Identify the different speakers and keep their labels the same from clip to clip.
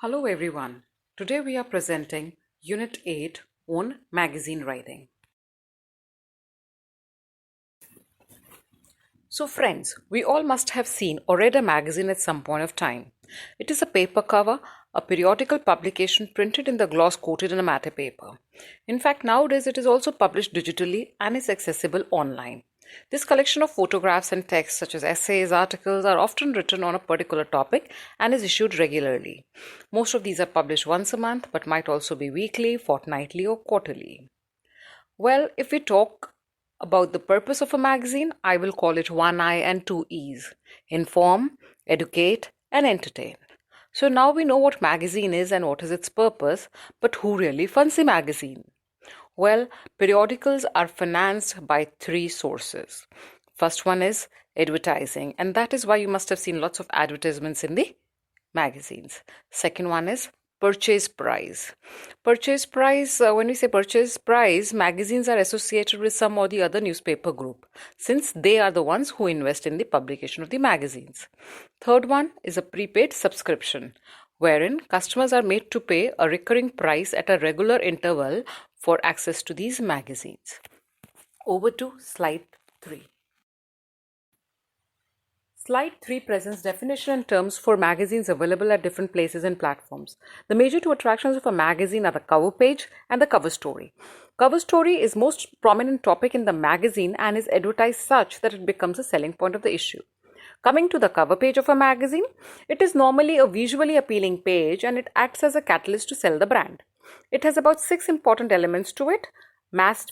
Speaker 1: Hello everyone. Today we are presenting Unit 8 on magazine writing. So friends, we all must have seen or read a magazine at some point of time. It is a paper cover, a periodical publication printed in the gloss coated in a matte paper. In fact, nowadays it is also published digitally and is accessible online. This collection of photographs and text such as essays, articles are often written on a particular topic and is issued regularly. Most of these are published once a month but might also be weekly, fortnightly or quarterly. Well, if we talk about the purpose of a magazine, I will call it one I and two E's: inform, educate, and entertain. So now we know what magazine is and what is its purpose, but who really funds a magazine? Well, periodicals are financed by three sources. First one is advertising, and that is why you must have seen lots of advertisements in the magazines. Second one is purchase price. Purchase price, when we say purchase price, magazines are associated with some or the other newspaper group, since they are the ones who invest in the publication of the magazines. Third one is a prepaid subscription, wherein customers are made to pay a recurring price at a regular interval for access to these magazines. Over to slide 3. Slide 3 presents definition and terms for magazines available at different places and platforms. The major two attractions of a magazine are the cover page and the cover story. Cover story is most prominent topic in the magazine and is advertised such that it becomes a selling point of the issue. Coming to the cover page of a magazine, it is normally a visually appealing page and it acts as a catalyst to sell the brand. It has about 6 important elements to it.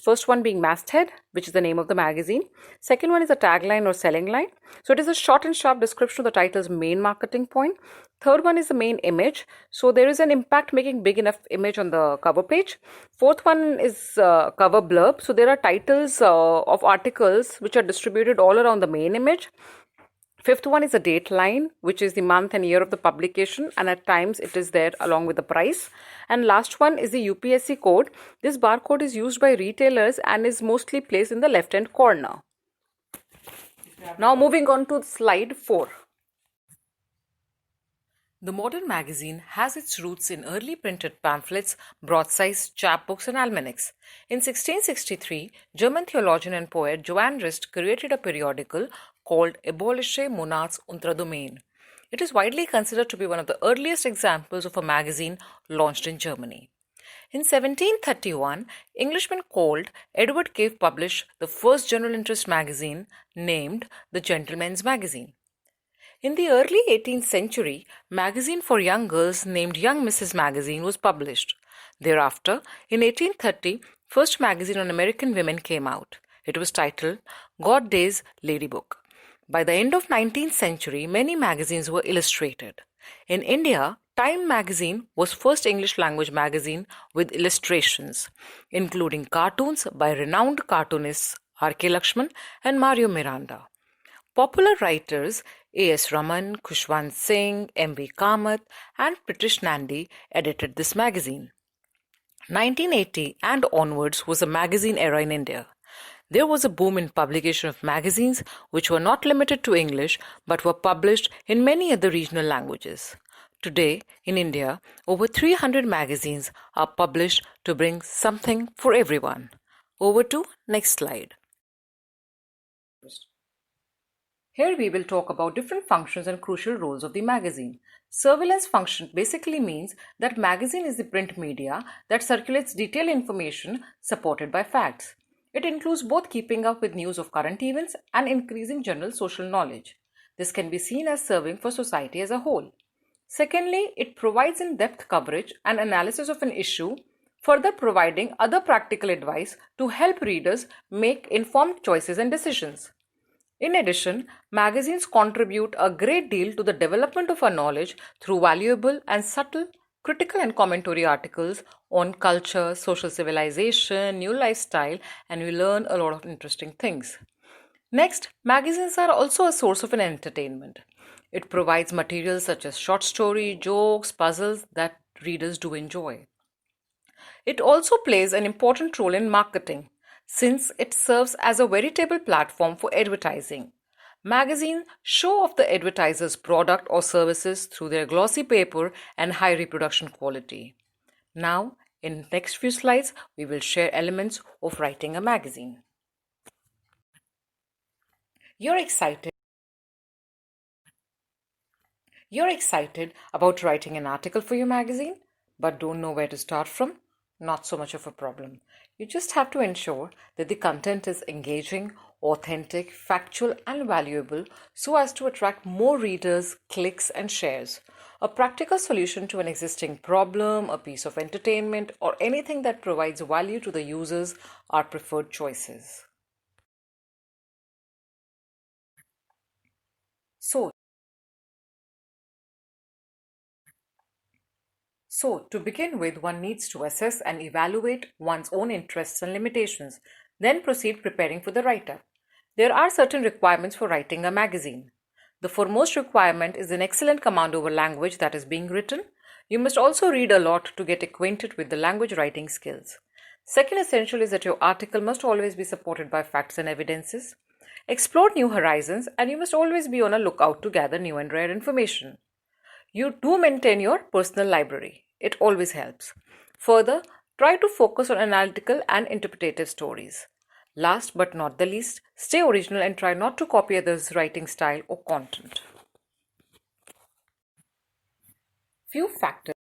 Speaker 1: First one being masthead, which is the name of the magazine. Second one is a tagline or selling line. So it is a short and sharp description of the title's main marketing point. Third one is the main image. So there is an impact making big enough image on the cover page. Fourth one is cover blurb. So there are titles of articles which are distributed all around the main image. Fifth one is a date line, which is the month and year of the publication, and at times it is there along with the price. And last one is the UPSC code. This barcode is used by retailers and is mostly placed in the left hand corner. Now moving on to slide 4. The modern magazine has its roots in early printed pamphlets, broadsides, chapbooks, and almanacs. In 1663, German theologian and poet Johann Rist created a periodical called Abolische Monats unter Domain. It is widely considered to be one of the earliest examples of a magazine launched in Germany. In 1731, Englishman called Edward Cave published the first general interest magazine named The Gentleman's Magazine. In the early 18th century, magazine for young girls named Young Mrs. Magazine was published. Thereafter, in 1830, first magazine on American women came out. It was titled God Day's Lady Book. By the end of 19th century, many magazines were illustrated. In India, Time magazine was first English language magazine with illustrations, including cartoons by renowned cartoonists R.K. Lakshman and Mario Miranda. Popular writers A.S. Raman, Khushwant Singh, M.B. Kamath, and Pritish Nandi edited this magazine. 1980 and onwards was a magazine era in India. There was a boom in publication of magazines which were not limited to English but were published in many other regional languages. Today, in India, over 300 magazines are published to bring something for everyone. Over to next slide. Here we will talk about different functions and crucial roles of the magazine. Surveillance function basically means that magazine is the print media that circulates detailed information supported by facts. It includes both keeping up with news of current events and increasing general social knowledge. This can be seen as serving for society as a whole. Secondly, it provides in-depth coverage and analysis of an issue, further providing other practical advice to help readers make informed choices and decisions. In addition, magazines contribute a great deal to the development of our knowledge through valuable and subtle critical and commentary articles on culture, social civilization, new lifestyle, and we learn a lot of interesting things. Next, magazines are also a source of an entertainment. It provides materials such as short story, jokes, puzzles that readers do enjoy. It also plays an important role in marketing, since it serves as a veritable platform for advertising. Magazines show off the advertiser's product or services through their glossy paper and high reproduction quality. Now, in next few slides, we will share elements of writing a magazine. You're excited. You're excited about writing an article for your magazine, but don't know where to start from? Not so much of a problem. You just have to ensure that the content is engaging, authentic, factual, and valuable so as to attract more readers, clicks, and shares. A practical solution to an existing problem, a piece of entertainment, or anything that provides value to the users are preferred choices. So, So, to begin with, one needs to assess and evaluate one's own interests and limitations, then proceed preparing for the write up. There are certain requirements for writing a magazine. The foremost requirement is an excellent command over language that is being written. You must also read a lot to get acquainted with the language writing skills. Second essential is that your article must always be supported by facts and evidences. Explore new horizons, and you must always be on a lookout to gather new and rare information. You do maintain your personal library. It always helps. Further, try to focus on analytical and interpretative stories. Last but not the least, stay original and try not to copy others' writing style or content. Few factors.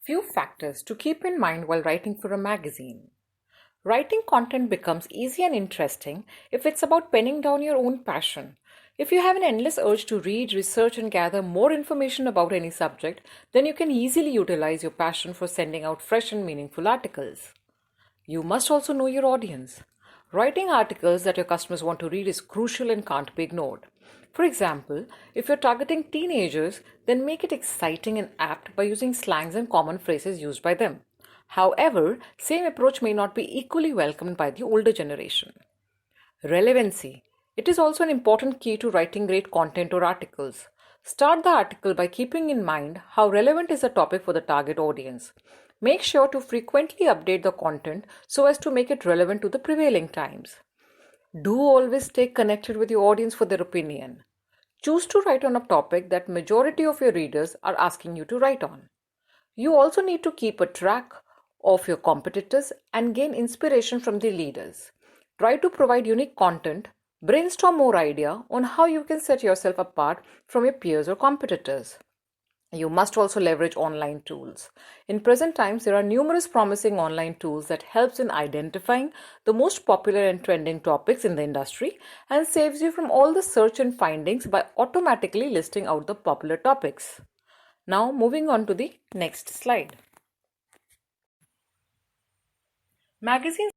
Speaker 1: Few factors to keep in mind while writing for a magazine. Writing content becomes easy and interesting if it's about penning down your own passion. If you have an endless urge to read, research, and gather more information about any subject, then you can easily utilize your passion for sending out fresh and meaningful articles. You must also know your audience. Writing articles that your customers want to read is crucial and can't be ignored. For example, if you're targeting teenagers, then make it exciting and apt by using slangs and common phrases used by them. However, same approach may not be equally welcomed by the older generation. Relevancy. It is also an important key to writing great content or articles. Start the article by keeping in mind how relevant is the topic for the target audience. Make sure to frequently update the content so as to make it relevant to the prevailing times. Do always stay connected with your audience for their opinion. Choose to write on a topic that majority of your readers are asking you to write on. You also need to keep a track of your competitors and gain inspiration from the leaders. Try to provide unique content, brainstorm more idea on how you can set yourself apart from your peers or competitors. You must also leverage online tools. In present times, there are numerous promising online tools that helps in identifying the most popular and trending topics in the industry and saves you from all the search and findings by automatically listing out the popular topics. Now moving on to the next slide. Magazines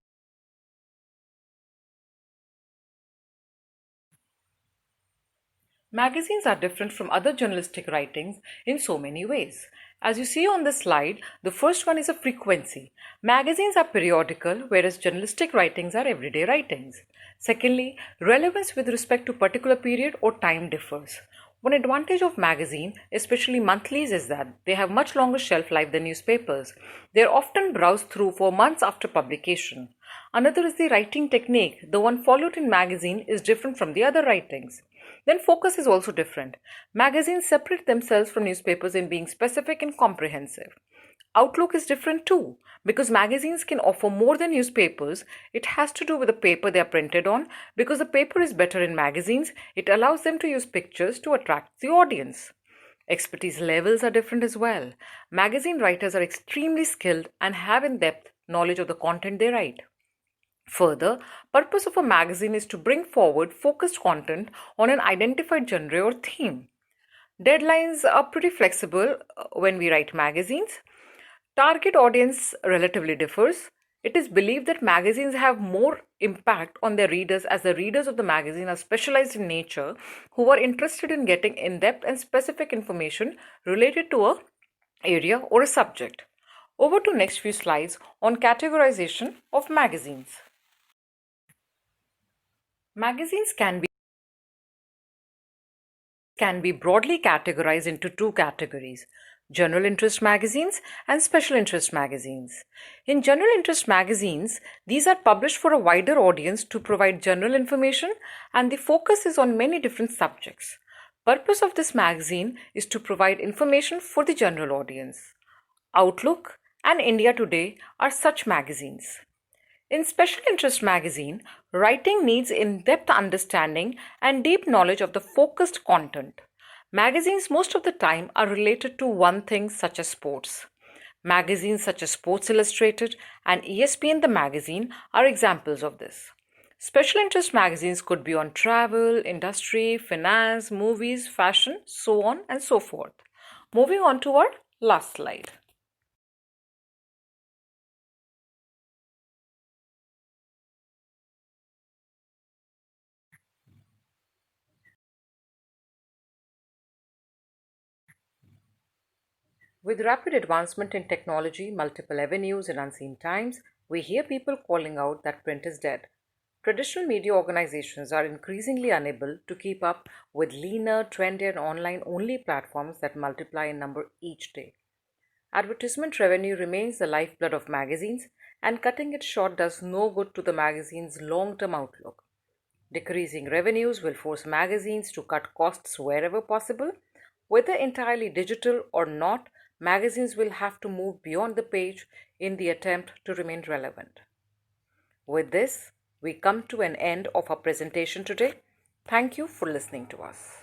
Speaker 1: Magazines are different from other journalistic writings in so many ways. As you see on the slide, the first one is a frequency. Magazines are periodical, whereas journalistic writings are everyday writings. Secondly, relevance with respect to particular period or time differs. One advantage of magazine, especially monthlies, is that they have much longer shelf life than newspapers. They are often browsed through for months after publication. Another is the writing technique. The one followed in magazine is different from the other writings. Then focus is also different. Magazines separate themselves from newspapers in being specific and comprehensive. Outlook is different too. Because magazines can offer more than newspapers, it has to do with the paper they are printed on. Because the paper is better in magazines, it allows them to use pictures to attract the audience. Expertise levels are different as well. Magazine writers are extremely skilled and have in-depth knowledge of the content they write. Further, purpose of a magazine is to bring forward focused content on an identified genre or theme. Deadlines are pretty flexible when we write magazines. Target audience relatively differs. It is believed that magazines have more impact on their readers as the readers of the magazine are specialized in nature who are interested in getting in-depth and specific information related to a area or a subject. Over to next few slides on categorization of magazines. Magazines can be broadly categorized into two categories. general interest magazines, and special interest magazines. In general interest magazines, these are published for a wider audience to provide general information, and the focus is on many different subjects. Purpose of this magazine is to provide information for the general audience. Outlook and India Today are such magazines. In Special Interest magazine, writing needs in-depth understanding and deep knowledge of the focused content. Magazines most of the time are related to one thing such as sports. Magazines such as Sports Illustrated and ESPN The Magazine are examples of this. Special interest magazines could be on travel, industry, finance, movies, fashion, so on and so forth. Moving on to our last slide. With rapid advancement in technology, multiple avenues, and unseen times, we hear people calling out that print is dead. Traditional media organizations are increasingly unable to keep up with leaner, trendy, and online only platforms that multiply in number each day. Advertisement revenue remains the lifeblood of magazines, and cutting it short does no good to the magazine's long term outlook. Decreasing revenues will force magazines to cut costs wherever possible. Whether entirely digital or not, magazines will have to move beyond the page in the attempt to remain relevant. With this, we come to an end of our presentation today. Thank you for listening to us.